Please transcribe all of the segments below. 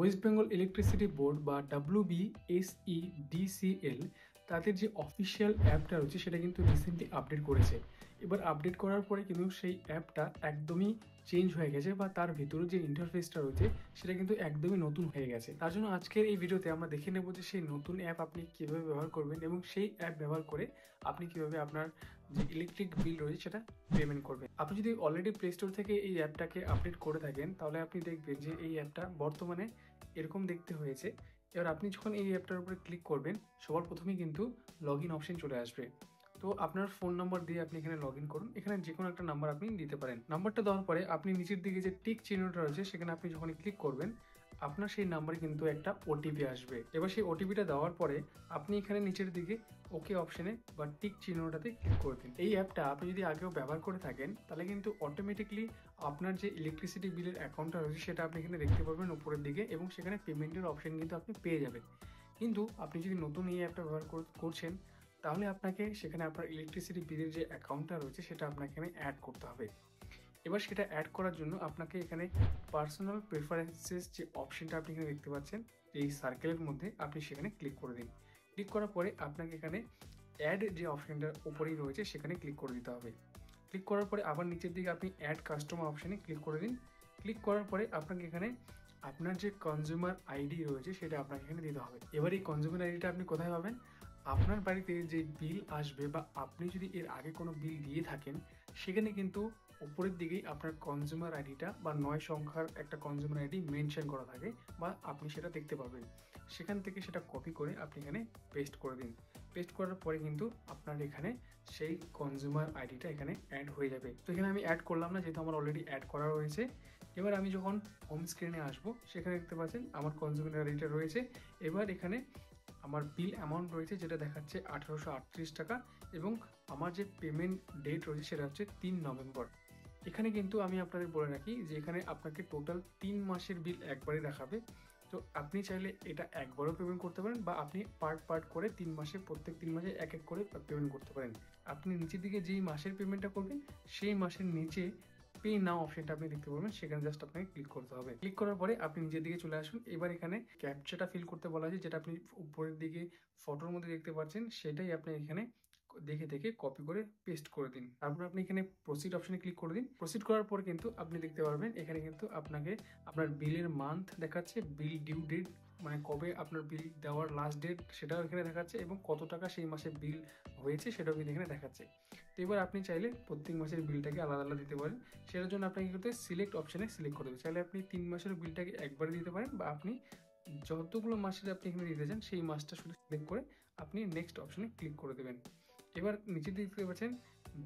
West Bengal electricity board বা WBSEDCL তাদের যে অফিসিয়াল অ্যাপটা রয়েছে সেটা কিন্তু রিসেন্টলি আপডেট করেছে। এবার আপডেট করার পরে কিন্তু সেই অ্যাপটা একদমই চেঞ্জ হয়ে গেছে বা তার ভিতরে যে ইন্টারফেসটা রয়েছে সেটা কিন্তু একদমই নতুন হয়ে গেছে। তার জন্য আজকের এই ভিডিওতে আমরা দেখে নেব যে সেই নতুন অ্যাপ আপনি কীভাবে ব্যবহার করবেন এবং সেই অ্যাপ ব্যবহার করে আপনি কীভাবে আপনার যে ইলেকট্রিক বিল রয়েছে সেটা পেমেন্ট করবেন। আপনি যদি অলরেডি প্লে স্টোর থেকে এই অ্যাপটাকে আপডেট করে থাকেন তাহলে আপনি দেখবেন যে এই অ্যাপটা বর্তমানে এরকম দেখতে হয়েছে। এবার আপনি যখন এই অ্যাপটার উপরে ক্লিক করবেন সবার প্রথমেই কিন্তু লগ ইন অপশন চলে আসবে। তো আপনার ফোন নাম্বার দিয়ে আপনি এখানে লগ ইন করুন। এখানে যে কোনো একটা নাম্বার আপনি দিতে পারেন। নাম্বারটা দেওয়ার পরে আপনি নিচের দিকে যে টিক চিহ্নটা রয়েছে সেখানে আপনি যখন ক্লিক করবেন আপনার সেই নাম্বারে কিন্তু একটা ওটিপি আসবে। এবার সেই ওটিপিটা দেওয়ার পরে আপনি এখানে নিচের দিকে ওকে অপশনে বা টিক চিহ্নটাতে ক্লিক করে দিন। এই অ্যাপটা আপনি যদি আগেও ব্যবহার করে থাকেন তাহলে কিন্তু অটোমেটিকলি আপনার যে ইলেকট্রিসিটি বিলের অ্যাকাউন্টটা রয়েছে সেটা আপনি এখানে দেখতে পারবেন উপরের দিকে এবং সেখানে পেমেন্টের অপশন কিন্তু আপনি পেয়ে যাবেন। কিন্তু আপনি যদি নতুন এই অ্যাপটা ব্যবহার করছেন তাহলে আপনাকে সেখানে আপনার ইলেকট্রিসিটি বিলের যে অ্যাকাউন্টটা রয়েছে সেটা আপনাকে এখানে অ্যাড করতে হবে। এবার সেটা অ্যাড করার জন্য আপনাকে এখানে পার্সোনাল প্রেফারেন্সেস যে অপশনটা আপনি এখানে দেখতে পাচ্ছেন এই সার্কেলের মধ্যে আপনি সেখানে ক্লিক করে দিন। ক্লিক করার পরে আপনাকে এখানে অ্যাড যে অপশনটার উপরেই রয়েছে সেখানে ক্লিক করে দিতে হবে। ক্লিক করার পরে আবার নিচের দিকে আপনি অ্যাড কাস্টমার অপশানে ক্লিক করে দিন। ক্লিক করার পরে আপনাকে এখানে আপনার যে কনজিউমার আইডি রয়েছে সেটা আপনাকে এখানে দিতে হবে। এবার এই কনজিউমার আইডিটা আপনি কোথায় পাবেন? আপনার বাড়িতে যে বিল আসবে বা আপনি যদি এর আগে কোনো বিল দিয়ে থাকেন সেখানে কিন্তু উপরের দিকেই আপনার কনজিউমার আইডিটা বা 9 সংখ্যার একটা কনজিউমার আইডি মেনশন করা থাকে বা আপনি সেটা দেখতে পাবেন। সেখান থেকে সেটা কপি করে আপনি এখানে পেস্ট করে দিন। পেস্ট করার পরে কিন্তু আপনার এখানে সেই কনজিউমার আইডিটা এখানে অ্যাড হয়ে যাবে। তো এখানে আমি অ্যাড করলাম না যেহেতু আমার অলরেডি অ্যাড করা রয়েছে। এবার আমি যখন হোম স্ক্রিনে আসবো সেখানে দেখতে পাচ্ছেন আমার কনজিউমার আইডিটা রয়েছে। এবার এখানে আমার বিল অ্যামাউন্ট রয়েছে যেটা দেখাচ্ছে 1838 টাকা এবং আমার যে পেমেন্ট ডেট রয়েছে সেটা হচ্ছে 3 নভেম্বর। এখানে কিন্তু আমি আপনাদের বলে রাখি যে এখানে আপনাকে টোটাল 3 মাসের বিল একবারে দেখাবে। তো আপনি চাইলে এটা একবারও পেমেন্ট করতে পারেন বা আপনি পার্ট করে 3 মাসে প্রত্যেক 3 মাসে এক করে পেমেন্ট করতে পারেন। আপনি নিচের দিকে যেই মাসের পেমেন্টটা করবেন সেই মাসের নিচে পে নাও অপশনটা আপনি দেখতে পারবেন, সেখানে জাস্ট আপনাকে ক্লিক করতে হবে। ক্লিক করার পরে আপনি নিজের দিকে চলে আসুন। এবার এখানে ক্যাপচাটা ফিল করতে বলা আছে যেটা আপনি উপরের দিকে ফটোর মধ্যে দেখতে পাচ্ছেন সেটাই আপনি এখানে দেখে কপি করে পেস্ট করে দিন। তারপর আপনি এখানে প্রসিড অপশনে ক্লিক করে দিন। প্রসিড করার পর কিন্তু আপনি দেখতে পারবেন এখানে কিন্তু আপনাকে আপনার বিলের মান্থ দেখাচ্ছে, বিল ডিউ ডেট মানে কবে আপনার বিল দেওয়ার লাস্ট ডেট সেটাও এখানে দেখাচ্ছে এবং কত টাকা সেই মাসে বিল হয়েছে সেটাও কিন্তু এখানে দেখাচ্ছে। তো এবার আপনি চাইলে প্রত্যেক মাসের বিলটাকে আলাদা আলাদা দিতে পারেন। সেটার জন্য আপনাকে কিন্তু সিলেক্ট অপশনে সিলেক্ট করে দেবেন। চাইলে আপনি 3 মাসের বিলটাকে একবারে দিতে পারেন বা আপনি যতগুলো মাসের আপনি এখানে দিতে চান সেই মাসটা শুধু সিলেক্ট করে আপনি নেক্সট অপশনে ক্লিক করে দেবেন। এবার নিচের দিকে দেখতে পাচ্ছেন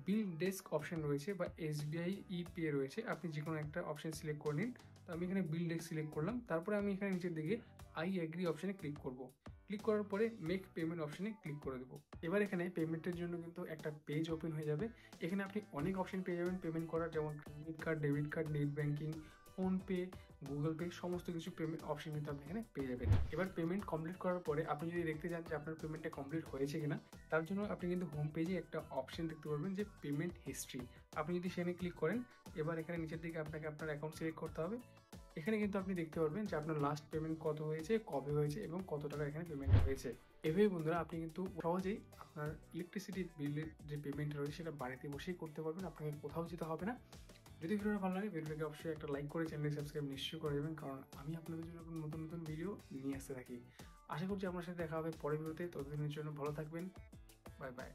বিল ডেস্ক অপশন রয়েছে বা SBI ই-পে রয়েছে, আপনি যে কোনো একটা অপশন সিলেক্ট করে নিন। তো আমি এখানে বিল ডেস্ক সিলেক্ট করলাম। তারপরে আমি এখানে নিচের দিকে আই এগ্রি অপশনে ক্লিক করব। ক্লিক করার পরে মেক পেমেন্ট অপশনে ক্লিক করে দেবো। এবার এখানে পেমেন্টের জন্য কিন্তু একটা পেজ ওপেন হয়ে যাবে। এখানে আপনি অনেক অপশন পেয়ে যাবেন পেমেন্ট করার, যেমন credit card, debit card, net banking, PhonePe, Google pay সমস্ত কিছু পেমেন্ট অপশন কিন্তু আপনি এখানে পেয়ে যাবেন। এবার পেমেন্ট কমপ্লিট করার পরে আপনি যদি দেখতে চান যে আপনার পেমেন্টটা কমপ্লিট হয়েছে কিনা তার জন্য আপনি কিন্তু হোম পেজে একটা অপশন দেখতে পারবেন যে পেমেন্ট হিস্ট্রি। আপনি যদি সেখানে ক্লিক করেন এবার এখানে নিচের দিকে আপনাকে আপনার অ্যাকাউন্ট সিলেক্ট করতে হবে। এখানে কিন্তু আপনি দেখতে পারবেন যে আপনার লাস্ট পেমেন্ট কত হয়েছে, কবে হয়েছে এবং কত টাকা এখানে পেমেন্ট হয়েছে। এভাবে বন্ধুরা আপনি কিন্তু সহজেই আপনার ইলেকট্রিসিটি বিলের যে পেমেন্ট রয়েছে সেটা বাড়িতে বসেই করতে পারবেন, আপনাকে কোথাও যেতে হবে না। যদি ভিডিওটা ভালো লাগে ভিডিওটাকে অবশ্যই একটা লাইক করে চ্যানেলটি সাবস্ক্রাইব নিশ্চয়ই করে দেবেন, কারণ আমি আপনাদের জন্য নতুন নতুন ভিডিও নিয়ে আসতে থাকি। আশা করছি আপনার সাথে দেখা হবে পরের ভিডিওতে। ততদিনের জন্য ভালো থাকবেন। Bye bye.